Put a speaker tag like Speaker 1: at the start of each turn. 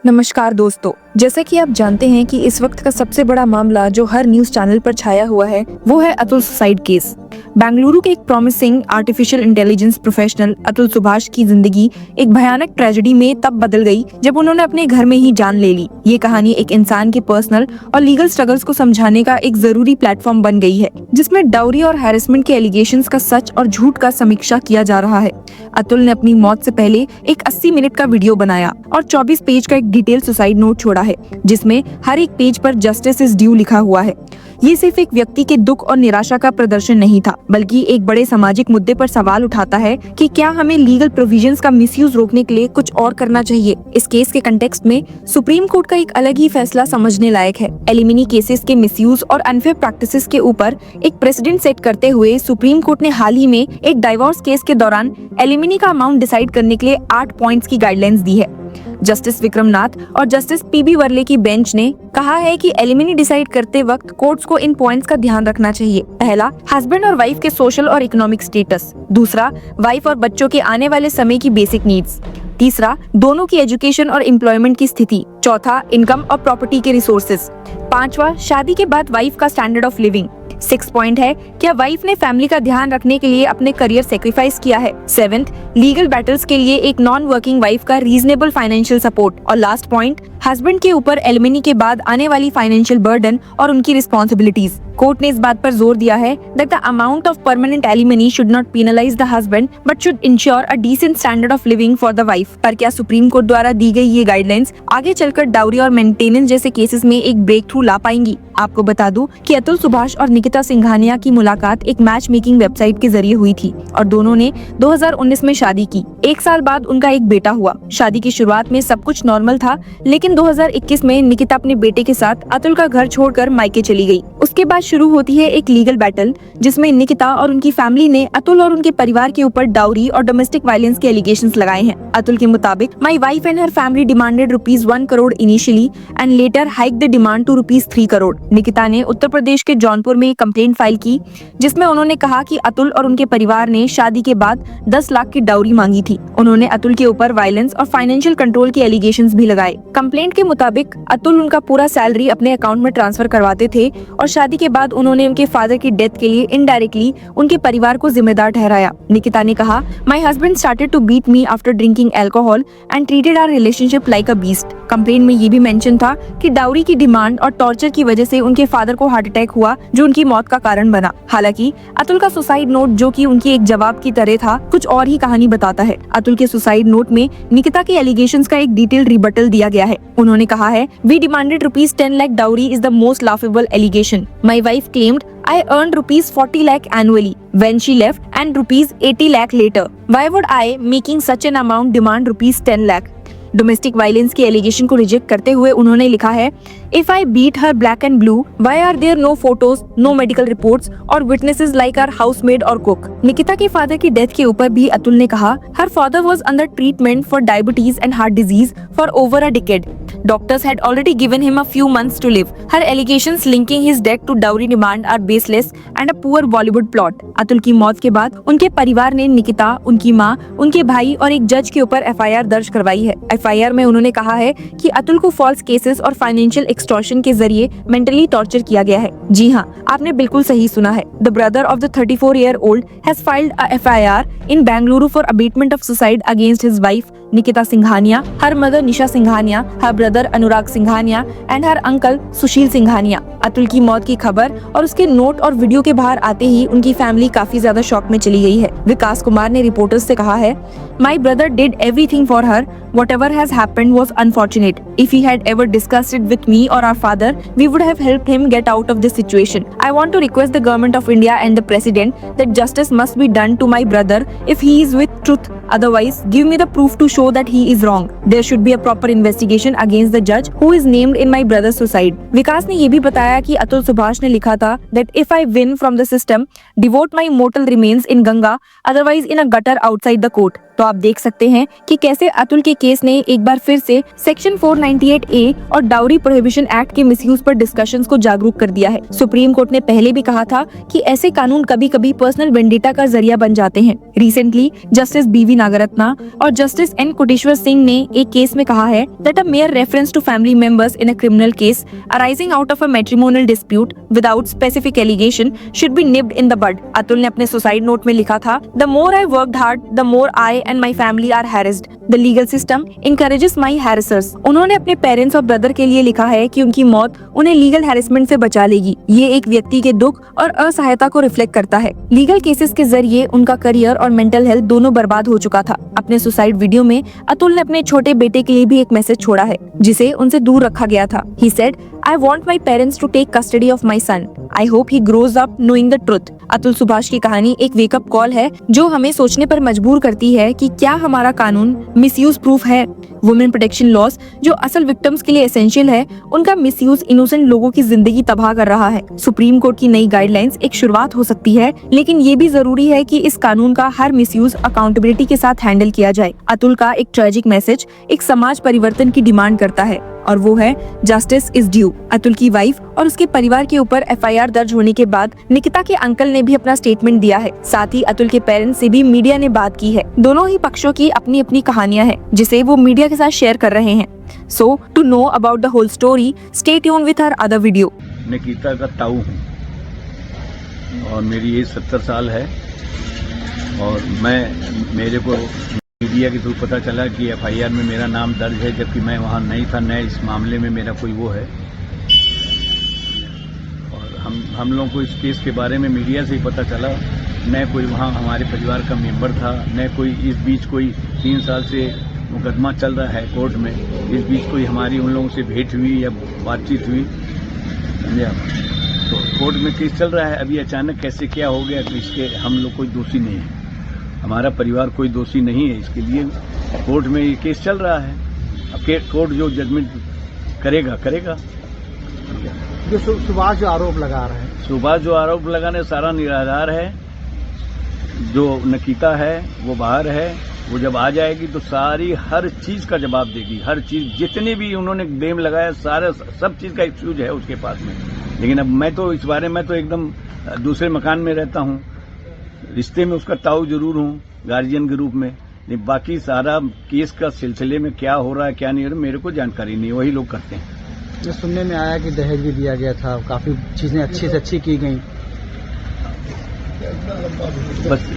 Speaker 1: नमस्कार दोस्तों, जैसा कि आप जानते हैं कि इस वक्त का सबसे बड़ा मामला जो हर न्यूज चैनल पर छाया हुआ है वो है अतुल सुसाइड केस। बेंगलुरु के एक promising artificial intelligence professional Atul Subhash की जिंदगी एक भयानक ट्रेजेडी में तब बदल गई जब उन्होंने अपने घर में ही जान ले ली। ये कहानी एक इंसान के पर्सनल और लीगल स्ट्रगल्स को समझाने का एक जरूरी प्लेटफॉर्म बन गई है, जिसमें डाउरी और हैरेसमेंट के एलिगेशंस का सच और झूठ का समीक्षा किया जा रहा है। अतुल ने अपनी मौत से पहले एक 80 मिनट का वीडियो बनाया और 24 पेज का एक डिटेल सुसाइड नोट छोड़ा है, जिसमें हर एक पेज पर जस्टिस इज ड्यू लिखा हुआ है। ये सिर्फ एक व्यक्ति के दुख और निराशा का प्रदर्शन नहीं था, बल्कि एक बड़े सामाजिक मुद्दे पर सवाल उठाता है कि क्या हमें लीगल प्रोविजंस का मिसयूज रोकने के लिए कुछ और करना चाहिए। इस केस के कंटेक्स्ट में सुप्रीम कोर्ट का एक अलग ही फैसला समझने लायक है। एलिमिनी केसेस के मिसयूज और अनफेयर प्रैक्टिसेस के ऊपर एक प्रेसिडेंट सेट करते हुए सुप्रीम कोर्ट ने हाल ही में एक डाइवोर्स केस के दौरान एलिमिनी का अमाउंट डिसाइड करने के लिए 8 पॉइंट्स की गाइडलाइंस दी है। जस्टिस विक्रम नाथ और जस्टिस पीबी वर्ले की बेंच ने कहा है कि एलिमिनी डिसाइड करते वक्त कोर्ट्स को इन पॉइंट्स का ध्यान रखना चाहिए। पहला, हस्बैंड और वाइफ के सोशल और इकोनॉमिक स्टेटस। दूसरा, वाइफ और बच्चों के आने वाले समय की बेसिक नीड्स। तीसरा, दोनों की एजुकेशन और एम्प्लॉयमेंट की स्थिति। चौथा, इनकम और प्रॉपर्टी के रिसोर्सेज। पांचवा, शादी के बाद वाइफ का स्टैंडर्ड ऑफ लिविंग। 6 पॉइंट है, क्या वाइफ ने फैमिली का ध्यान रखने के लिए अपने करियर सेक्रीफाइस किया है। 7th, लीगल बैटल्स के लिए एक नॉन वर्किंग वाइफ का रीजनेबल फाइनेंशियल सपोर्ट। और लास्ट पॉइंट, हस्बैंड के ऊपर एलिमिनी के बाद आने वाली फाइनेंशियल बर्डन और उनकी रिस्पॉन्सिबिलिटीज। कोर्ट ने इस बात पर जोर दिया है that the amount of permanent alimony should not penalize the husband but should ensure a decent standard of living for the wife। पर क्या सुप्रीम कोर्ट द्वारा दी गई ये गाइडलाइंस आगे चलकर डाउरी और मेंटेनेंस जैसे केसेस में एक ब्रेक थ्रू ला पाएंगी? आपको बता दूं कि अतुल सुभाष और निकिता सिंघानिया की मुलाकात एक मैच मेकिंग वेबसाइट के जरिए हुई थी और दोनों ने 2019 में शादी की। 1 साल बाद उनका एक बेटा हुआ। शादी की शुरुआत में सब कुछ नॉर्मल था, लेकिन 2021 में निकिता अपने बेटे के साथ अतुल का घर छोड़कर मायके चली गई। उसके बाद शुरू होती है एक लीगल बैटल, जिसमें निकिता और उनकी फैमिली ने अतुल और उनके परिवार के ऊपर डाउरी और डोमेस्टिक वायलेंस के एलिगेशंस लगाए हैं। अतुल के मुताबिक, my wife and her family demanded ₹1 crore initially and later hike the demand to ₹3 crore. Nikita ने उत्तर प्रदेश के जौनपुर में एक कंप्लेंट फाइल की, जिसमें उन्होंने कहा कि अतुल और उनके परिवार ने शादी के बाद 10 लाख की डाउरी मांगी थी। उन्होंने अतुल के ऊपर वायलेंस और फाइनेंशियल कंट्रोल के एलिगेशंस भी लगाए। कंप्लेंट के मुताबिक अतुल उनका पूरा सैलरी अपने अकाउंट में ट्रांसफर करवाते थे और शादी के बाद उन्होंने उनके फादर की डेथ के लिए इनडायरेक्टली उनके परिवार को जिम्मेदार ठहराया। निकिता ने कहा, my husband started to beat me after drinking alcohol and treated our relationship like a beast. Complaint में ये भी मेंशन था कि डाउरी की डिमांड और टॉर्चर की वजह से उनके फादर को हार्ट अटैक हुआ, जो उनकी मौत का कारण बना। हालांकि अतुल का सुसाइड नोट, जो कि उनकी एक जवाब की तरह था, कुछ और ही कहानी बताता है। अतुल के सुसाइड नोट में निकिता के एलिगेशंस का एक डिटेल रिबटल दिया गया है। उन्होंने कहा है, we demanded ₹10 lakh dowry is the most laughable allegation. My wife claimed I earned ₹40 lakh annually when she left and ₹80 lakh later. Why would I, making such an amount, demand ₹10 lakh? Domestic violence के allegation को reject करते हुए उन्होंने लिखा है, if I beat her black and blue, why are there no photos, no medical reports और witnesses like our housemaid और cook. Nikita के फादर की डेथ के ऊपर भी अतुल ने कहा, her father was under treatment for diabetes and heart disease for over a decade. Doctors had already given him a few months to live. Her allegations linking his death to dowry demand are baseless and a poor Bollywood plot. Atul की मौत के बाद उनके परिवार ने निकिता, उनकी माँ, उनके भाई और एक जज के ऊपर FIR दर्ज करवाई है। FIR में उन्होंने कहा है कि अतुल को फॉल्स केसेस और फाइनेंशियल एक्सटॉर्शन के जरिए मेंटली टॉर्चर किया गया है। जी हाँ, आपने बिल्कुल सही सुना है। The brother of the 34-year-old has filed a FIR in Bengaluru for abatement of suicide against his wife Nikita Singhania, her mother Nisha Singhania, her brother Anurag Singhania and her uncle Sushil Singhania। Atul की मौत की खबर और उसके note और video के बाहर आते ही उनकी फैमिली काफी ज्यादा शॉक में चली गई है। विकास कुमार ने रिपोर्टर्स से कहा है, my brother did everything for her, whatever has happened was unfortunate. If he had ever discussed it with me or our father, we would have helped him get out of this situation. I want to request the government of India and the president that justice must be done to my brother if he is with truth. Otherwise, give me the proof to show that he is wrong. There should be a proper investigation against the judge who is named in my brother's suicide. विकास ने ये भी बताया कि अतुल सुभाष ने लिखा था that if I win from the system, devote my mortal remains in Ganga, otherwise in a gutter outside the court. तो आप देख सकते हैं कि कैसे अतुल के केस ने एक बार फिर से सेक्शन 498A और डाउरी प्रोहिबिशन एक्ट के मिसयूज पर डिस्कशंस को जागरूक कर दिया है। सुप्रीम कोर्ट ने पहले भी कहा था कि ऐसे कानून कभी-कभी पर्सनल वेंडेटा का जरिया बन जाते हैं। रिसेंटली जस्टिस BV नागरत्ना और जस्टिस एन कोटेश्वर सिंह ने एक केस में कहा है that a mere reference to family members in a criminal case arising out of a matrimonial dispute without specific allegation should be nipped in the bud. Atul ने अपने suicide note में लिखा था, The more I worked hard, the more I and my family are harassed. The legal system encourages my harassers. उन्होंने अपने parents और brother के लिए लिखा है कि उनकी मौत उन्हें लीगल हैरेसमेंट से बचा लेगी। ये एक व्यक्ति के दुख और असहायता को रिफ्लेक्ट करता है। लीगल केसेस के जरिए उनका करियर और मेंटल हेल्थ दोनों बर्बाद हो चुका था। अपने सुसाइड वीडियो में अतुल ने अपने छोटे बेटे के लिए भी एक मैसेज छोड़ा है, जिसे उनसे दूर रखा गया था। He said, I want my parents to take custody of my son. I hope he grows up knowing the truth. Atul Subhash की कहानी एक वेकअप कॉल है जो हमें सोचने पर मजबूर करती है कि क्या हमारा कानून मिसयूज प्रूफ है। वुमेन प्रोटेक्शन लॉज जो असल विक्टिम्स के लिए एसेंशियल है, उनका मिसयूज इनोसेंट लोगों की जिंदगी तबाह कर रहा है। सुप्रीम कोर्ट की नई गाइडलाइंस एक शुरुआत हो सकती है, लेकिन ये भी जरूरी है कि इस कानून का हर मिसयूज अकाउंटेबिलिटी के साथ हैंडल किया जाए। अतुल का एक ट्रेजिक मैसेज एक समाज परिवर्तन की डिमांड करता है, और वो है जस्टिस इज ड्यू। अतुल की वाइफ और उसके परिवार के ऊपर एफआईआर दर्ज होने के बाद निकिता के अंकल ने भी अपना स्टेटमेंट दिया है। साथ ही अतुल के पेरेंट्स से भी मीडिया ने बात की है। दोनों ही पक्षों की अपनी अपनी कहानियां हैं, जिसे वो मीडिया के साथ शेयर कर रहे हैं। So to know about the whole story, stay tune with her other video.
Speaker 2: Nikita का ताऊ हूँ और मेरी एज 70 साल है, और मेरे को मीडिया के थ्रू पता चला कि एफआईआर में मेरा नाम दर्ज है, जबकि मैं वहाँ नहीं था। न इस मामले में मेरा कोई वो है, और हम लोगों को इस केस के बारे में मीडिया से ही पता चला। न कोई वहाँ हमारे परिवार का मेंबर था, न कोई इस बीच कोई 3 साल से मुकदमा चल रहा है कोर्ट में, इस बीच कोई हमारी उन लोगों से भेंट हुई या बातचीत हुई, समझे आप। तो कोर्ट में केस चल रहा है, अभी अचानक कैसे क्या हो गया, तो इसके हम लोग कोई दोषी नहीं है, हमारा परिवार कोई दोषी नहीं है। इसके लिए कोर्ट में ये केस चल रहा है। अब कोर्ट जो जजमेंट करेगा।
Speaker 3: जो सुभाष जो आरोप लगा रहे हैं,
Speaker 2: सुभाष जो आरोप लगाने सारा निराधार है। जो निकिता है वो बाहर है, वो जब आ जाएगी तो सारी हर चीज का जवाब देगी। हर चीज जितने भी उन्होंने ब्लेम लगाया, सारा सब चीज का एक्सक्यूज है उसके पास में। लेकिन अब मैं तो इस बारे में तो एकदम दूसरे मकान में रहता हूँ, रिश्ते में उसका ताऊ जरूर हूँ गार्जियन के रूप में, लेकिन बाकी सारा केस का सिलसिले में क्या हो रहा है क्या नहीं हो रहा मेरे को जानकारी नहीं, वही लोग करते हैं।
Speaker 3: ये सुनने में आया कि दहेज भी दिया गया था, काफी चीजें अच्छी से अच्छी की गई।
Speaker 2: बस